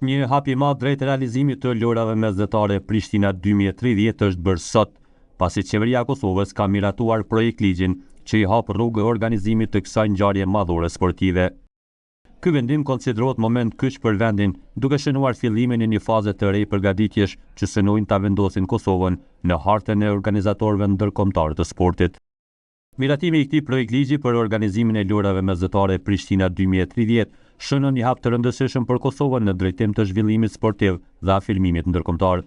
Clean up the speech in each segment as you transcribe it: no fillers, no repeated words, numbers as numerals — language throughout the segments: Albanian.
Një hap i madh drejt realizimit të lojrave mesdhetare Prishtina 2030 është bërë sot, pasi qeveria e Kosovës ka miratuar projekt ligjin që i hap rrugë organizimit të kësaj ngjarje madhore sportive. Ky vendim konsiderohet moment kyç për vendin, duke shënuar fillimin e një faze të re përgatitjesh që synojnë ta vendosin Kosovën në hartën e organizatorëve ndërkombëtar të sportit. Miratimi i këtij projekt ligji për organizimin e lojrave mesdhetare Prishtina 2030 shënon një hap të rëndësishëm për Kosovën në drejtim të zhvillimit sportiv dhe afirmimit ndërkombëtar.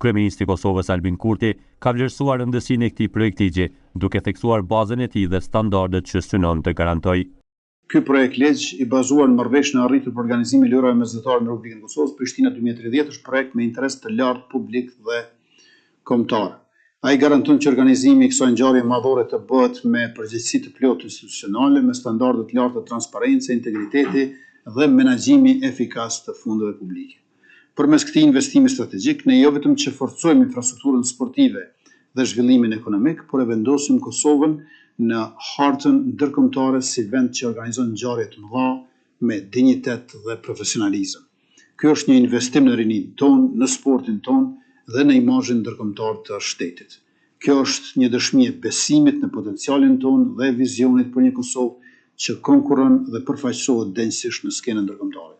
Kryeministri i Kosovës Albin Kurti ka vlerësuar rëndësinë e këtij projektigji, duke theksuar bazën e tij dhe standardet që synon të garantojë. Ky projekt ligj i bazuar në marrëveshjen e arritur për organizimin e lojrave mesdhetare në Republikën e Kosovës, Prishtina 2030 është projekt me interes të lartë publik dhe kombëtar. Ai garanton që organizimi i kësaj ngjarje madhore të bëhet me përgjegjësi të plotë institucionale, me standarde të larta transparence, integriteti dhe menaxhimi efikas të fondeve publike. Përmes këtij investimi strategjik, ne jo vetëm që forcojmë infrastrukturën sportive dhe zhvillimin ekonomik, por e vendosim Kosovën në hartën ndërkombëtare si vend që organizon ngjarje të mëdha me dinjitet dhe profesionalizëm. Ky është një investim në rininë tonë, në sportin tonë dhe në imazhin ndërkombëtar të shtetit. Kjo është një dëshmi e besimit në potencialin tonë dhe vizionit për një Kosovë që konkurron dhe përfaqësohet denjësisht në skenën ndërkombëtare.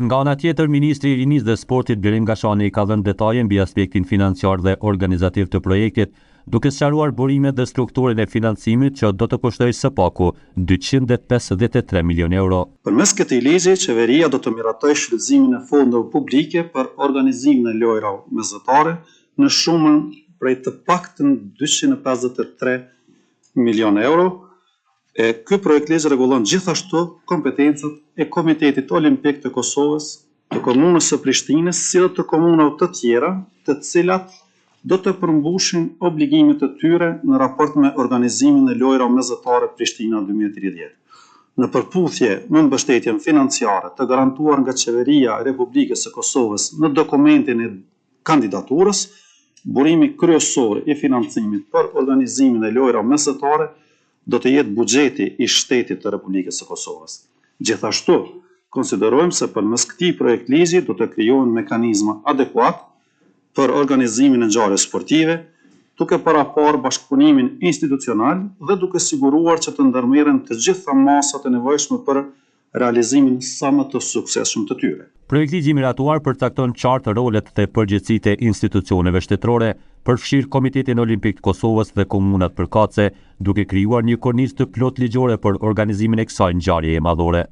Nga ana tjetër, ministri i rinisë dhe sportit Berim Gashani ka dhënë detaje mbi aspektin financiar dhe organizativ të projektit, duke sqaruar burimet dhe strukturën e financimit që do të kushtojë së paku 253 milion euro. Përmes këtij ligji, qeveria do të miratojë shfrytëzimin e fondeve publike për organizimin e lojrave mesdhetare në shumën prej të paktën 253 milion euro. Ky projekt ligj rregullon gjithashtu kompetencat e Komitetit Olimpik të Kosovës, të Komunës së Prishtinës, si dhe të komunave të tjera, të cilat do të përmbushin obligimet e tyre në raport me organizimin e lojrave mesdhetare Prishtina 2030. Në përputhje me mbështetjen financiare të garantuar nga Qeveria e Republikës së Kosovës në dokumentin e kandidaturës, burimi kryesor i financimit për organizimin e lojrave mesdhetare do të jetë buxheti i shtetit të Republikës së Kosovës. Gjithashtu, konsiderojmë se përmes këtij projekt ligji do të krijohen mekanizma adekuat për organizimin e ngjarjeve sportive, duke paraparë bashkëpunimin institucional dhe duke siguruar që të ndërmerren të gjitha masat e nevojshme për realizimin sa më të suksesshëm të tyre. Projekti i miratuar përcakton qartë rolet dhe përgjegjësitë e institucioneve shtetërore, përfshirë Komitetin Olimpik të Kosovës dhe komunat përkatëse, duke krijuar një kornizë të plotë ligjore për organizimin e kësaj ngjarjeje madhore.